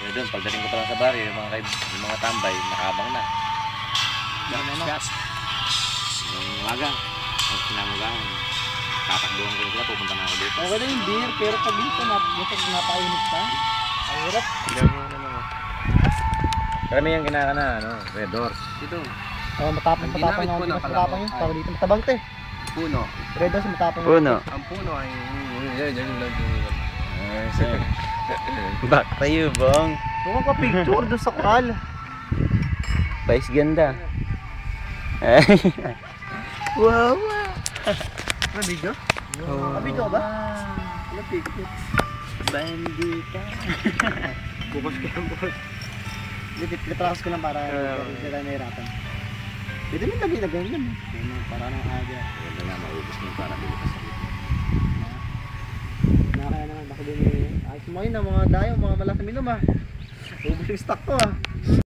Kaya doon, pagdating ko pa lang sa baryo, yung mga tambay, nakabang na. Gas. Yung umaga, ang sinamagaan. Tatakbuhan ko sila, pupunta na ako dito. Okay lang yung beer, pero pag dito napainit pa. Ang hirap. Karamihan kinaka na, ano, Red Horse. Dito, Oh, matapang Ang matapang ginamit ko yung na mas pala matapang ko. yun. Tawag dito, matabang te. puno. Red Horse matapang yun. Puno. Ang puno ay... Yan. Back tayo, bong. Huwag ka picture doon sa kal. Pais ganda. Wow. Ano video? Oo. Video ba? Ano picture? Bandita. Bukas ko lang bukas. Litrakas ko lang para hindi tayo nahirapan. Pwede mo lagay yan. Para nang aga. Wala na, maubos mo para bilipas sa dito. Nakakaya naman. Baka din ayos mo yun ang mga dayo, mga malas na minum ah. Ubus yung stock ko ah.